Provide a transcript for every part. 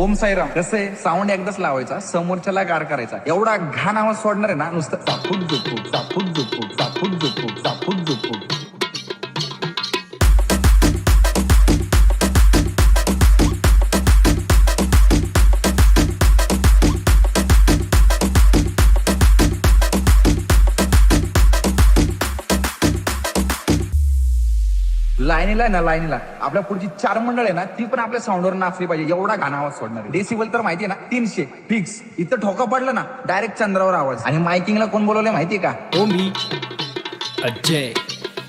ओम साईराम. कसं आहे, साऊंड एकदाच लावायचा, समोरच्याला गार करायचा. एवढा घाण आवाज सोडणार आहे ना, नुसतं चापूक झुपूक चापूक झुपूक चापूक झुपूक चापूक झुपूक. लाईनीला ना, लाईनीला आपल्या पुढची 4 मंडळ आहे ना, ती पण आपल्या साऊंडवर नाचली पाहिजे. एवढा घाण आवाज सोडणार. डेसिबल तर माहितीये ना, 300 फिक्स. इथं ठोका पडलं ना, डायरेक्ट चंद्रावर आवाज. आणि मायकिंगला कोण बोलवलंय माहितीये का? हो मी अजय.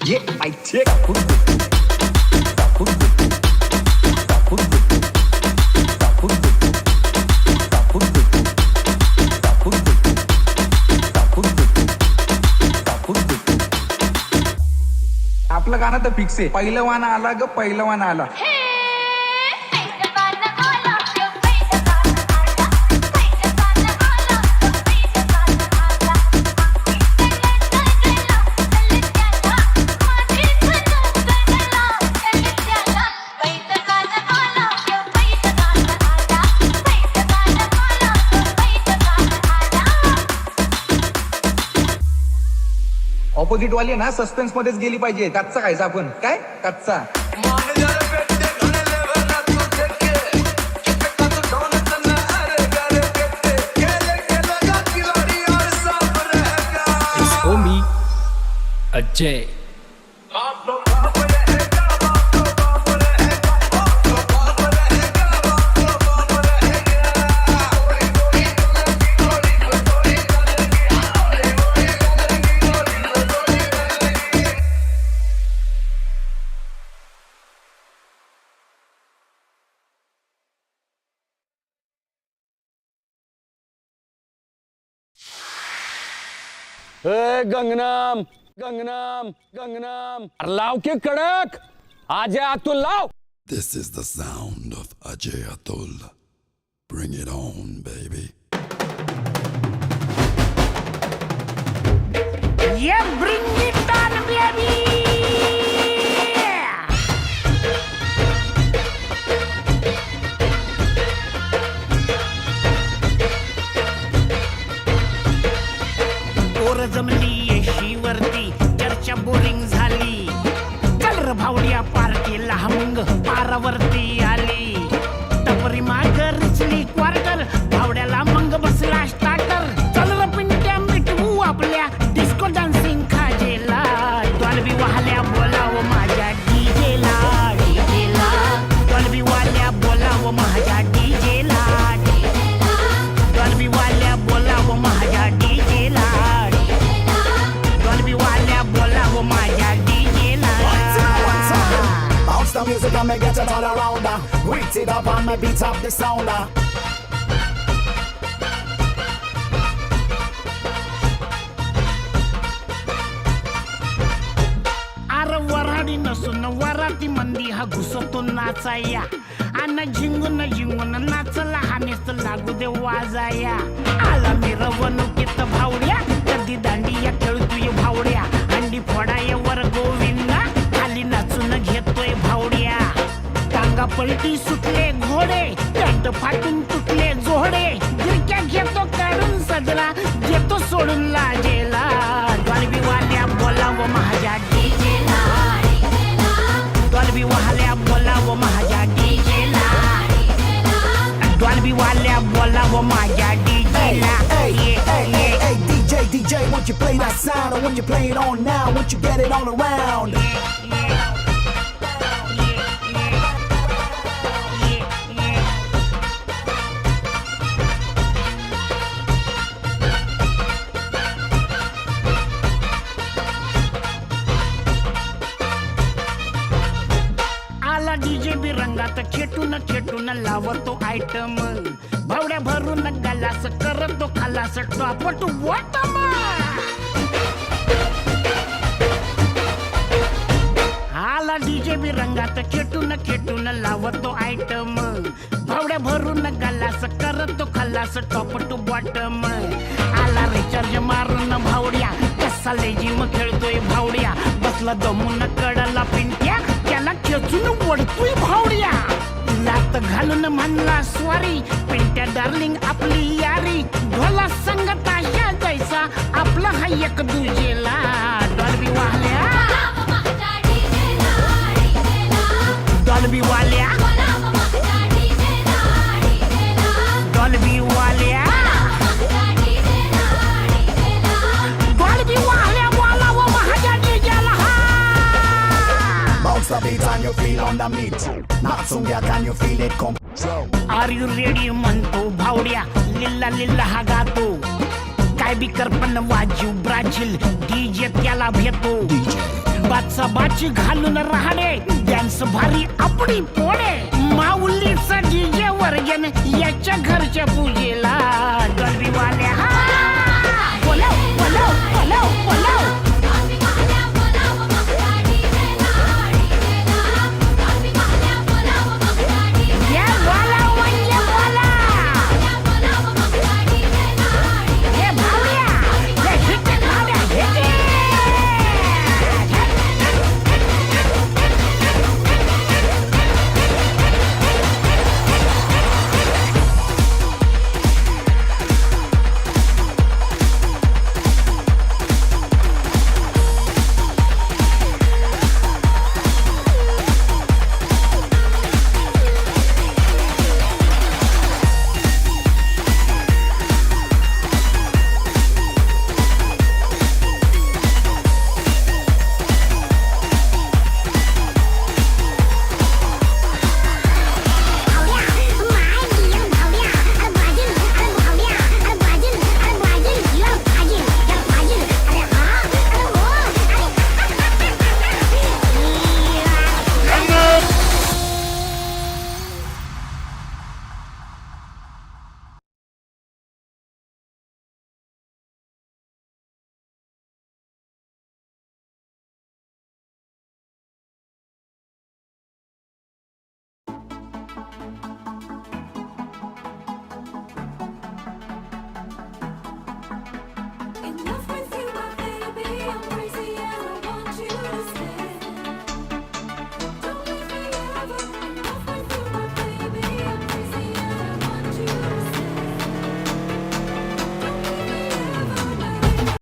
ये माहितीये का? चापूक झुपूक चापूक झुपूक चापूक झुपूक चापूक झुपूक चापूक झुपूक चापूक झुपूक चापूक झुपूक चापूक झुपूक. आपलं गाणं तर फिक्स आहे. पहिलं वाना आला ग, पहिलं वाना आला. ऑपोजिट वाली ना सस्पेन्स मध्येच गेली पाहिजे. कच्चा खायचा आपण. काय कच्चा? हो मी अजय. गंगनाम गंगनाम गंगनाम लाव के कडक. आज अतुल लाव. This is the sound of Ajay Atul. Bring it on, baby. Yeah, bring it on, baby. पोर जमली येशीवरती, चर्चा बोरिंग झाली. कलर भावड्या पार्टीला मग पारावरती आली. टपरी माग रिचली क्वार्टर, भावड्याला मग बसला स्टार्टर. चल र पिंट्या मिटवू आपल्या डिस्को डान्सिंग खाजेला. डॉल्बी वाहल्या बोलाव माझ्या डीजेला डीजेला. डॉल्बी वाल्या बोलाव माझ्या डीजेला डीजेला. डॉल्बी वाल्या बोलाव माझ्या डीजेला. डॉल्बी वाल्या बोलाव माझ्या डीजेला. Bounce the music and me get it all around. Wait it up and me beat up the sound. अरे वराडी नसून वराती मंदी हा घुसतो नाचाया. आणि झिंगून झिंगून नाचला हा नुसत लागू दे वाजाया. आला मिरवणुकीत भावड्या, कधी दांडिया खेळतोय भावड्या. अंडी फोडाय वर गोविंदा, खाली नाचून घेतोय भावड्या. टांगा पलटी सुटले घोडे, पॅन्ट फाटून तुटले जोडे. गिरक्या घेतो काढून सजला, घेतो सोडून लाजेला. डॉल्बी वाल्या बोलाव माझ्या डीजेला. डॉल्बी वाल्या बोलाव माझ्या डीजेला. डॉल्बी वाल्या बोलाव माझ्या डीजेला. Hey, DJ, won't you play that sound? Or won't you play it on now? Won't you get it all around? आला डीजे बी रंगात खेटून खेटून लावतो आयटम. भावड्या भरून गलास करतो खालास टॉप टू बॉटम. आला डीजे बी रंगात खेटून खेटून लावतो आयटम. भावड्या भरून गलास करतो खालास टॉप टू बॉटम. आला रिचार्ज मारून भावड्या, कसा लेजिम खेळतोय भावड्या. बसला दमून कडला पिंट्या, त्याला खेचून वडतोय भावड्या. लात घाल घालून म्हणला स्वारी पिंट्या डार्लिंग आपली यारी ढोला संगता या जैसा आपला हा एक दुजेला डॉल्बी वाल्या डॉल्बी वाल्या डॉल्बी वाल्या डॉल्बी वाल्या वाला व महाजा डीजेला Bounce the beat and you feel on the meat. Not soon, yeah, can you feel it come? Are you ready म्हणतो भावड्या लिल्ला लिल्ला हा गातो काय बी करपण वाजू ब्राझील डीजे त्याला भेटतो बादचा बाची घालून राहणे डान्स भारी आपली पोळे माऊलीचा डीजे वर्जन याच्या घरच्या पूजेला डॉल्बी वाल्या बोलव बोलव बोलव बोलव ये बोला म्हणजे बोला ये भावड्या ये हिट भावड्या हिट